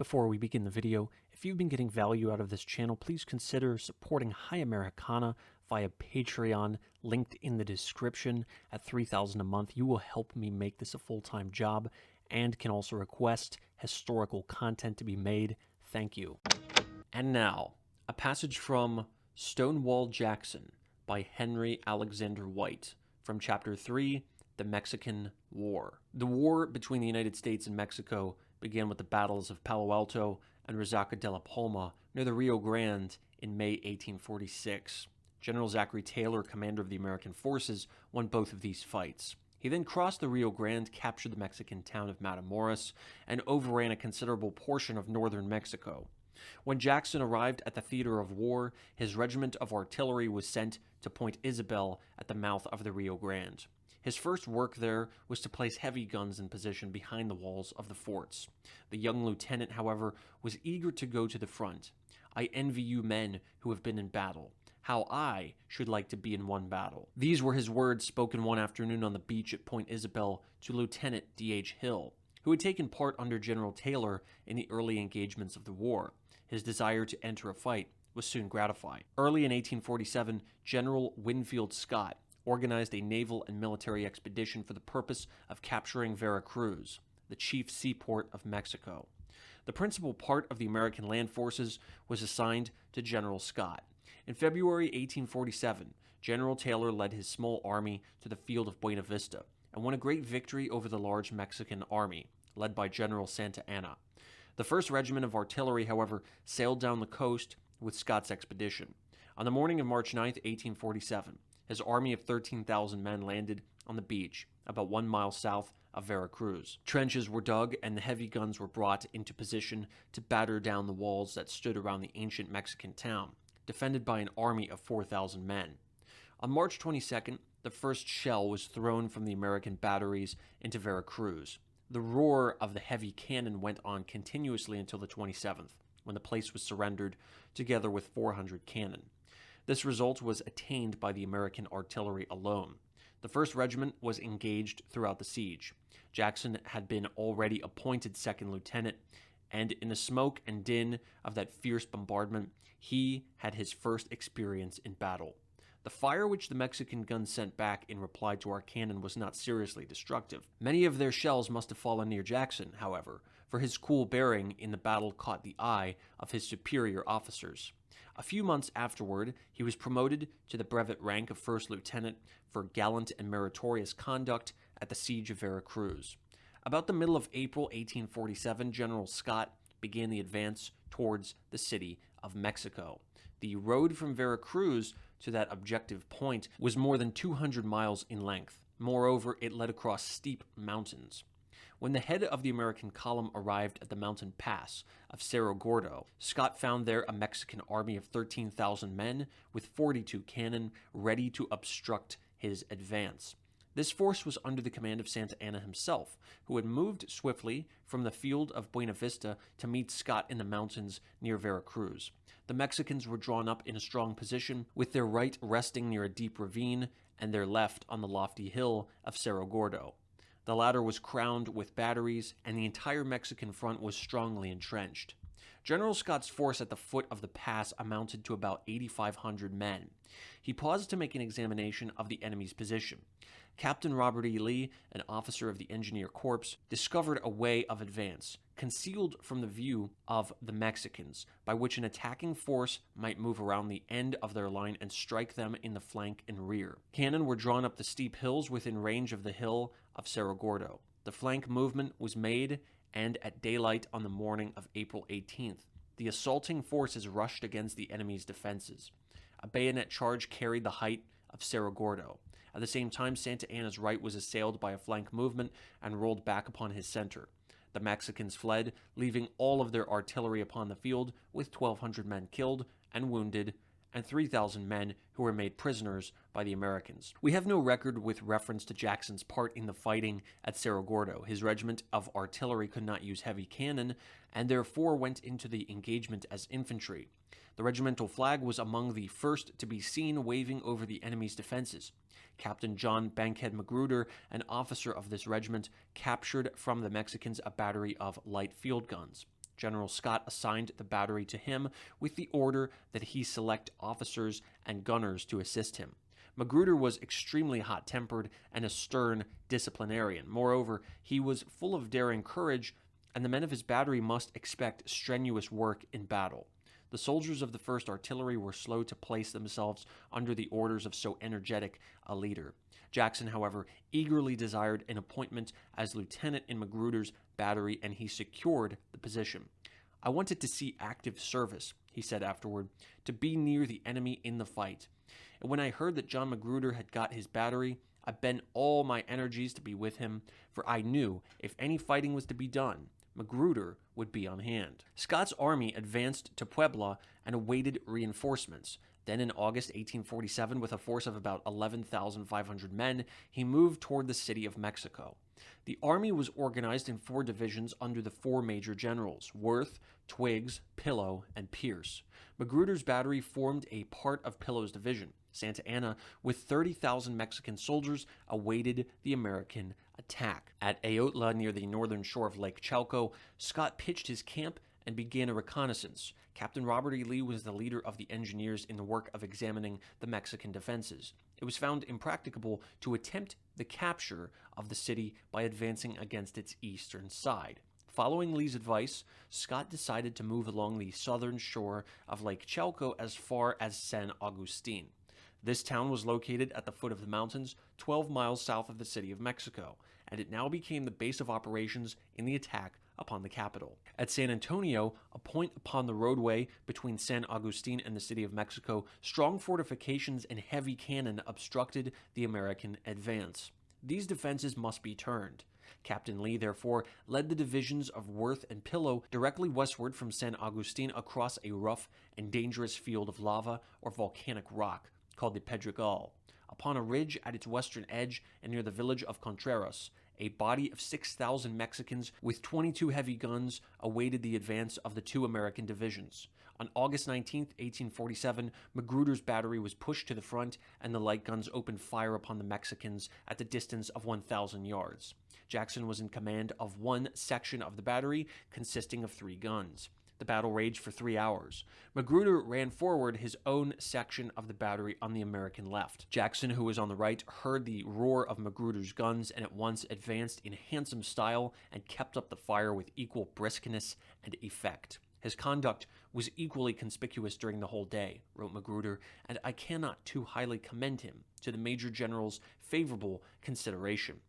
Before we begin the video, if you've been getting value out of this channel, please consider supporting High Americana via Patreon, linked in the description. At $3,000 a month, you will help me make this a full-time job and can also request historical content to be made. Thank you. And now, a passage from Stonewall Jackson by Henry Alexander White from Chapter 3, The Mexican War. The war between the United States and Mexico began with the battles of Palo Alto and Resaca de la Palma near the Rio Grande in May 1846. General Zachary Taylor, commander of the American forces, won both of these fights. He then crossed the Rio Grande, captured the Mexican town of Matamoros, and overran a considerable portion of northern Mexico. When Jackson arrived at the theater of war, his regiment of artillery was sent to Point Isabel at the mouth of the Rio Grande. His first work there was to place heavy guns in position behind the walls of the forts. The young lieutenant, however, was eager to go to the front. "I envy you men who have been in battle. How I should like to be in one battle." These were his words spoken one afternoon on the beach at Point Isabel to Lieutenant D.H. Hill, who had taken part under General Taylor in the early engagements of the war. His desire to enter a fight was soon gratified. Early in 1847, General Winfield Scott organized a naval and military expedition for the purpose of capturing Veracruz, the chief seaport of Mexico. The principal part of the American land forces was assigned to General Scott. In February 1847, General Taylor led his small army to the field of Buena Vista and won a great victory over the large Mexican army, led by General Santa Anna. The 1st Regiment of Artillery, however, sailed down the coast with Scott's expedition. On the morning of March 9, 1847, his army of 13,000 men landed on the beach, about 1 mile south of Veracruz. Trenches were dug and the heavy guns were brought into position to batter down the walls that stood around the ancient Mexican town, defended by an army of 4,000 men. On March 22nd, the first shell was thrown from the American batteries into Veracruz. The roar of the heavy cannon went on continuously until the 27th, when the place was surrendered, together with 400 cannon. This result was attained by the American artillery alone. The 1st Regiment was engaged throughout the siege. Jackson had been already appointed 2nd lieutenant, and in the smoke and din of that fierce bombardment, he had his first experience in battle. The fire which the Mexican guns sent back in reply to our cannon was not seriously destructive. Many of their shells must have fallen near Jackson, however, for his cool bearing in the battle caught the eye of his superior officers. A few months afterward, he was promoted to the brevet rank of 1st lieutenant for gallant and meritorious conduct at the siege of Veracruz. About the middle of April 1847, General Scott began the advance towards the city of Mexico. The road from Veracruz to that objective point was more than 200 miles in length. Moreover, it led across steep mountains. When the head of the American column arrived at the mountain pass of Cerro Gordo, Scott found there a Mexican army of 13,000 men with 42 cannon ready to obstruct his advance. This force was under the command of Santa Anna himself, who had moved swiftly from the field of Buena Vista to meet Scott in the mountains near Veracruz. The Mexicans were drawn up in a strong position, with their right resting near a deep ravine and their left on the lofty hill of Cerro Gordo. The latter was crowned with batteries, and the entire Mexican front was strongly entrenched. General Scott's force at the foot of the pass amounted to about 8,500 men. He paused to make an examination of the enemy's position. Captain Robert E. Lee, an officer of the Engineer Corps, discovered a way of advance, concealed from the view of the Mexicans, by which an attacking force might move around the end of their line and strike them in the flank and rear. Cannon were drawn up the steep hills within range of the hill of Cerro Gordo. The flank movement was made, and at daylight on the morning of April 18th, the assaulting forces rushed against the enemy's defenses. A bayonet charge carried the height of Cerro Gordo. At the same time, Santa Anna's right was assailed by a flank movement and rolled back upon his center. The Mexicans fled, leaving all of their artillery upon the field, with 1,200 men killed and wounded, and 3,000 men who were made prisoners by the Americans. We have no record with reference to Jackson's part in the fighting at Cerro Gordo. His regiment of artillery could not use heavy cannon, and therefore went into the engagement as infantry. The regimental flag was among the first to be seen waving over the enemy's defenses. Captain John Bankhead Magruder, an officer of this regiment, captured from the Mexicans a battery of light field guns. General Scott assigned the battery to him with the order that he select officers and gunners to assist him. Magruder was extremely hot-tempered and a stern disciplinarian. Moreover, he was full of daring courage, and the men of his battery must expect strenuous work in battle. The soldiers of the 1st Artillery were slow to place themselves under the orders of so energetic a leader. Jackson, however, eagerly desired an appointment as lieutenant in Magruder's battery, and he secured the position. "I wanted to see active service," he said afterward, "to be near the enemy in the fight. And when I heard that John Magruder had got his battery, I bent all my energies to be with him, for I knew if any fighting was to be done, Magruder would be on hand." Scott's army advanced to Puebla and awaited reinforcements. Then in August 1847, with a force of about 11,500 men, he moved toward the city of Mexico. The army was organized in 4 divisions under the 4 major generals, Worth, Twiggs, Pillow, and Pierce. Magruder's battery formed a part of Pillow's division. Santa Anna, with 30,000 Mexican soldiers, awaited the American attack. At Ayotla, near the northern shore of Lake Chalco, Scott pitched his camp and began a reconnaissance. Captain Robert E. Lee was the leader of the engineers in the work of examining the Mexican defenses. It was found impracticable to attempt the capture of the city by advancing against its eastern side. Following Lee's advice, Scott decided to move along the southern shore of Lake Chalco as far as San Agustin. This town was located at the foot of the mountains, 12 miles south of the city of Mexico, and it now became the base of operations in the attack upon the capital. At San Antonio, a point upon the roadway between San Agustin and the city of Mexico, strong fortifications and heavy cannon obstructed the American advance. These defenses must be turned. Captain Lee, therefore, led the divisions of Worth and Pillow directly westward from San Agustin across a rough and dangerous field of lava or volcanic rock called the Pedregal. Upon a ridge at its western edge and near the village of Contreras, a body of 6,000 Mexicans with 22 heavy guns awaited the advance of the 2 American divisions. On August 19, 1847, Magruder's battery was pushed to the front, and the light guns opened fire upon the Mexicans at the distance of 1,000 yards. Jackson was in command of one section of the battery, consisting of 3 guns. The battle raged for 3 hours. Magruder ran forward his own section of the battery on the American left. Jackson, who was on the right, heard the roar of Magruder's guns and at once advanced in handsome style and kept up the fire with equal briskness and effect. His conduct was equally conspicuous during the whole day, wrote Magruder, and I cannot too highly commend him to the Major General's favorable consideration.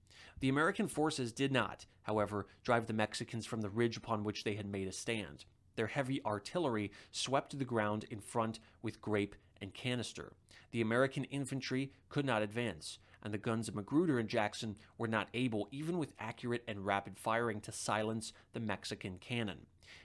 The American forces did not, however, drive the Mexicans from the ridge upon which they had made a stand. Their heavy artillery swept the ground in front with grape and canister. The American infantry could not advance, and the guns of Magruder and Jackson were not able, even with accurate and rapid firing, to silence the Mexican cannon.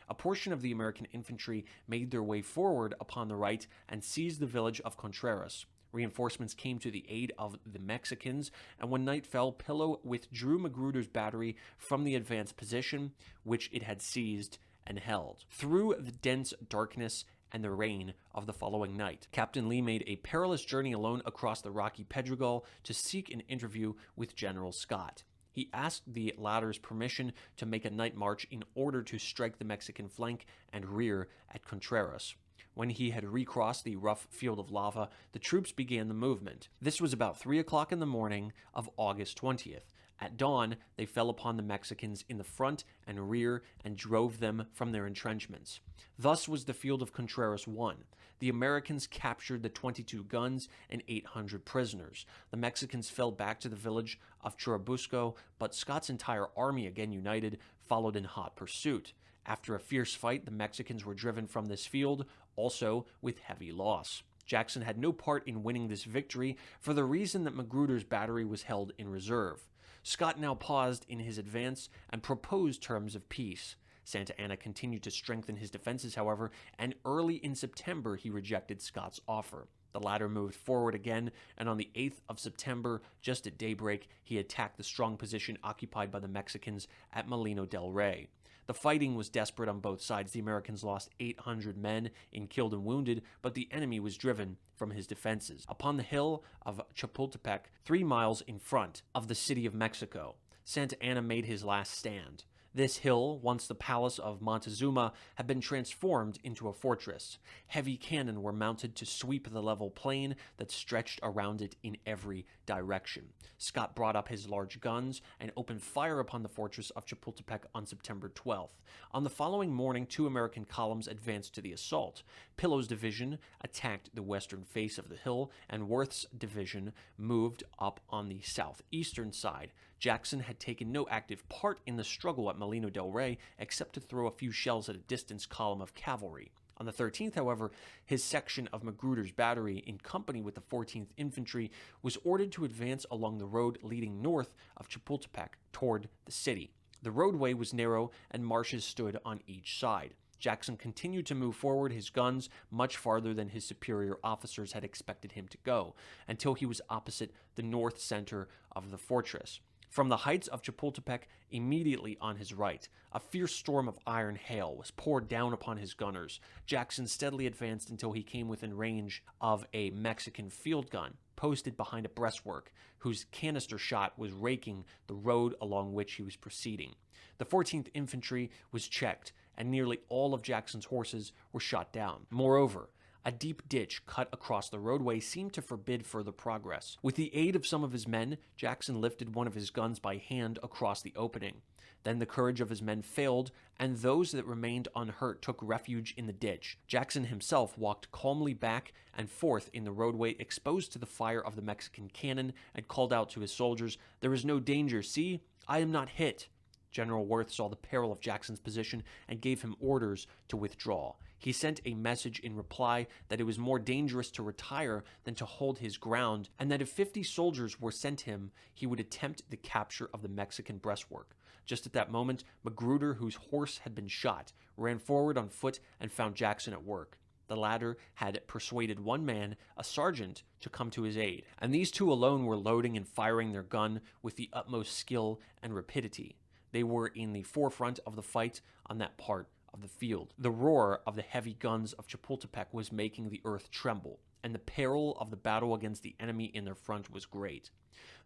A portion of the American infantry made their way forward upon the right and seized the village of Contreras. Reinforcements came to the aid of the Mexicans, and when night fell, Pillow withdrew Magruder's battery from the advanced position, which it had seized and held. Through the dense darkness and the rain of the following night, Captain Lee made a perilous journey alone across the rocky Pedregal to seek an interview with General Scott. He asked the latter's permission to make a night march in order to strike the Mexican flank and rear at Contreras. When he had recrossed the rough field of lava, the troops began the movement. This was about 3 o'clock in the morning of August 20th. At dawn, they fell upon the Mexicans in the front and rear and drove them from their entrenchments. Thus was the field of Contreras won. The Americans captured the 22 guns and 800 prisoners. The Mexicans fell back to the village of Churubusco, but Scott's entire army, again united, followed in hot pursuit. After a fierce fight, the Mexicans were driven from this field, also with heavy loss. Jackson had no part in winning this victory for the reason that Magruder's battery was held in reserve. Scott now paused in his advance and proposed terms of peace. Santa Anna continued to strengthen his defenses, however, and early in September he rejected Scott's offer. The latter moved forward again, and on the 8th of September, just at daybreak, he attacked the strong position occupied by the Mexicans at Molino del Rey. The fighting was desperate on both sides. The Americans lost 800 men in killed and wounded, but the enemy was driven from his defenses. Upon the hill of Chapultepec, 3 miles in front of the city of Mexico, Santa Anna made his last stand. This hill, once the palace of Montezuma, had been transformed into a fortress. Heavy cannon were mounted to sweep the level plain that stretched around it in every direction. Scott brought up his large guns and opened fire upon the fortress of Chapultepec on September 12th. On the following morning, 2 American columns advanced to the assault. Pillow's division attacked the western face of the hill, and Worth's division moved up on the southeastern side. Jackson had taken no active part in the struggle at Molino del Rey except to throw a few shells at a distant column of cavalry. On the 13th, however, his section of Magruder's battery, in company with the 14th Infantry, was ordered to advance along the road leading north of Chapultepec toward the city. The roadway was narrow and marshes stood on each side. Jackson continued to move forward his guns much farther than his superior officers had expected him to go, until he was opposite the north center of the fortress. From the heights of Chapultepec, immediately on his right, a fierce storm of iron hail was poured down upon his gunners. Jackson steadily advanced until he came within range of a Mexican field gun, posted behind a breastwork, whose canister shot was raking the road along which he was proceeding. The 14th Infantry was checked, and nearly all of Jackson's horses were shot down. Moreover, a deep ditch cut across the roadway seemed to forbid further progress. With the aid of some of his men, Jackson lifted one of his guns by hand across the opening. Then the courage of his men failed, and those that remained unhurt took refuge in the ditch. Jackson himself walked calmly back and forth in the roadway exposed to the fire of the Mexican cannon and called out to his soldiers, "There is no danger, see? I am not hit." General Worth saw the peril of Jackson's position and gave him orders to withdraw. He sent a message in reply that it was more dangerous to retire than to hold his ground, and that if 50 soldiers were sent him, he would attempt the capture of the Mexican breastwork. Just at that moment, Magruder, whose horse had been shot, ran forward on foot and found Jackson at work. The latter had persuaded one man, a sergeant, to come to his aid, and these two alone were loading and firing their gun with the utmost skill and rapidity. They were in the forefront of the fight on that part of the field. The roar of the heavy guns of Chapultepec was making the earth tremble, and the peril of the battle against the enemy in their front was great.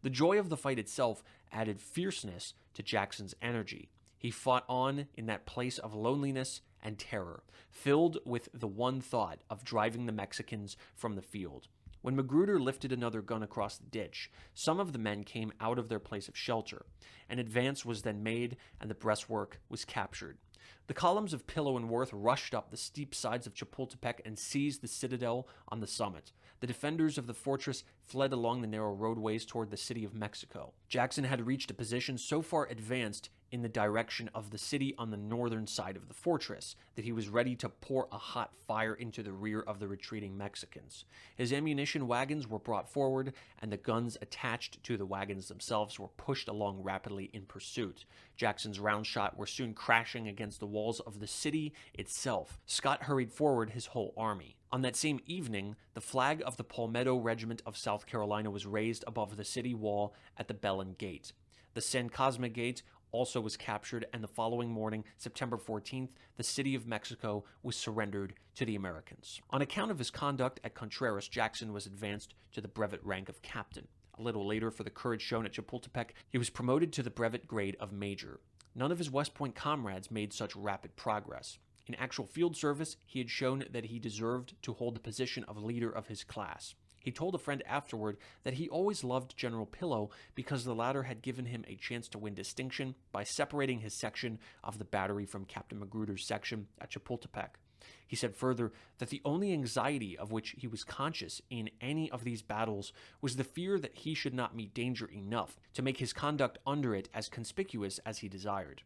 The joy of the fight itself added fierceness to Jackson's energy. He fought on in that place of loneliness and terror, filled with the one thought of driving the Mexicans from the field. When Magruder lifted another gun across the ditch, some of the men came out of their place of shelter. An advance was then made, and the breastwork was captured. The columns of Pillow and Worth rushed up the steep sides of Chapultepec and seized the citadel on the summit. The defenders of the fortress fled along the narrow roadways toward the city of Mexico. Jackson had reached a position so far advanced in the direction of the city on the northern side of the fortress that he was ready to pour a hot fire into the rear of the retreating Mexicans. His ammunition wagons were brought forward, and the guns attached to the wagons themselves were pushed along rapidly in pursuit. Jackson's round shot were soon crashing against the walls of the city itself. Scott hurried forward his whole army. On that same evening, the flag of the Palmetto Regiment of South Carolina was raised above the city wall at the Belen Gate. The San Cosme Gate also was captured, and the following morning, September 14th, the city of Mexico was surrendered to the Americans. On account of his conduct at Contreras, Jackson was advanced to the brevet rank of captain. A little later, for the courage shown at Chapultepec, he was promoted to the brevet grade of major. None of his West Point comrades made such rapid progress. In actual field service, he had shown that he deserved to hold the position of leader of his class. He told a friend afterward that he always loved General Pillow because the latter had given him a chance to win distinction by separating his section of the battery from Captain Magruder's section at Chapultepec. He said further that the only anxiety of which he was conscious in any of these battles was the fear that he should not meet danger enough to make his conduct under it as conspicuous as he desired,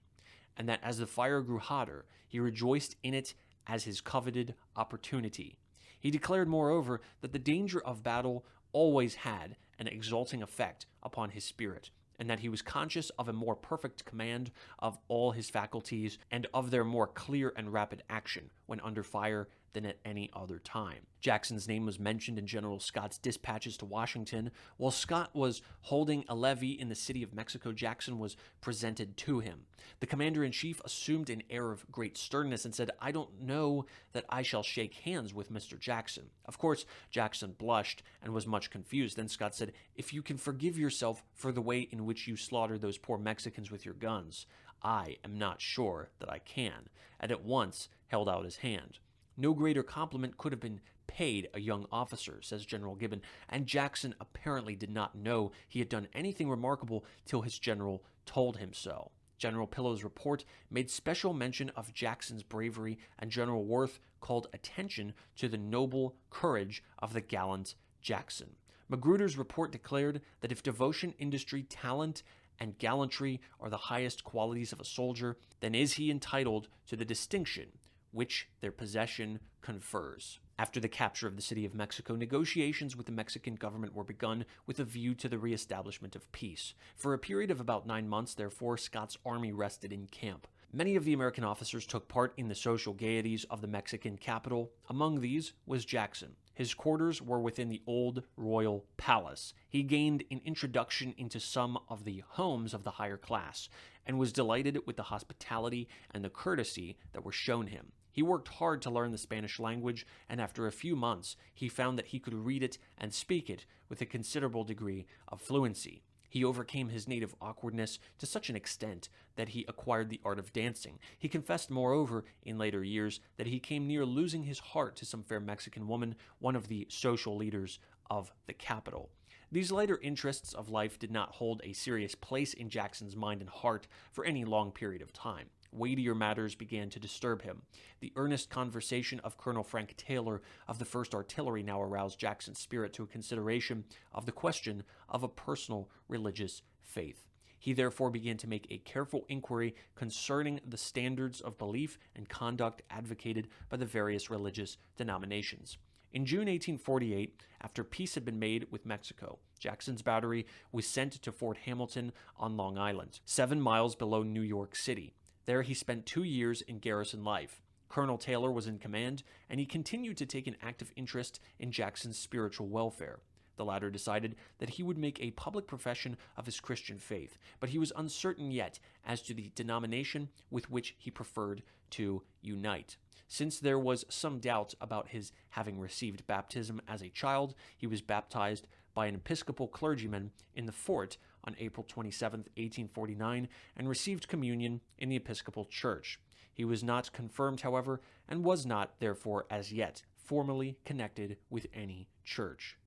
and that as the fire grew hotter, he rejoiced in it as his coveted opportunity. He declared, moreover, that the danger of battle always had an exalting effect upon his spirit, and that he was conscious of a more perfect command of all his faculties and of their more clear and rapid action when under fire than at any other time. Jackson's name was mentioned in General Scott's dispatches to Washington. While Scott was holding a levee in the city of Mexico, Jackson was presented to him. The commander-in-chief assumed an air of great sternness and said, "I don't know that I shall shake hands with Mr. Jackson." Of course, Jackson blushed and was much confused. Then Scott said, "If you can forgive yourself for the way in which you slaughtered those poor Mexicans with your guns, I am not sure that I can, and at once held out his hand. No greater compliment could have been paid a young officer, says General Gibbon, and Jackson apparently did not know he had done anything remarkable till his general told him so. General Pillow's report made special mention of Jackson's bravery, and General Worth called attention to the noble courage of the gallant Jackson. Magruder's report declared that if devotion, industry, talent, and gallantry are the highest qualities of a soldier, then is he entitled to the distinction which their possession confers. After the capture of the city of Mexico, negotiations with the Mexican government were begun with a view to the reestablishment of peace. For a period of about 9 months, therefore, Scott's army rested in camp. Many of the American officers took part in the social gaieties of the Mexican capital. Among these was Jackson. His quarters were within the old royal palace. He gained an introduction into some of the homes of the higher class, and was delighted with the hospitality and the courtesy that were shown him. He worked hard to learn the Spanish language, and after a few months, he found that he could read it and speak it with a considerable degree of fluency. He overcame his native awkwardness to such an extent that he acquired the art of dancing. He confessed, moreover, in later years, that he came near losing his heart to some fair Mexican woman, one of the social leaders of the capital. These lighter interests of life did not hold a serious place in Jackson's mind and heart for any long period of time. Weightier matters began to disturb him. The earnest conversation of Colonel Frank Taylor of the 1st Artillery now aroused Jackson's spirit to a consideration of the question of a personal religious faith. He therefore began to make a careful inquiry concerning the standards of belief and conduct advocated by the various religious denominations. In June 1848, after peace had been made with Mexico, Jackson's battery was sent to Fort Hamilton on Long Island, 7 miles below New York City. There he spent 2 years in garrison life. Colonel Taylor was in command, and he continued to take an active interest in Jackson's spiritual welfare. The latter decided that he would make a public profession of his Christian faith, but he was uncertain yet as to the denomination with which he preferred to unite. Since there was some doubt about his having received baptism as a child, he was baptized by an Episcopal clergyman in the fort on April 27, 1849, and received communion in the Episcopal Church. He was not confirmed, however, and was not, therefore, as yet, formally connected with any church.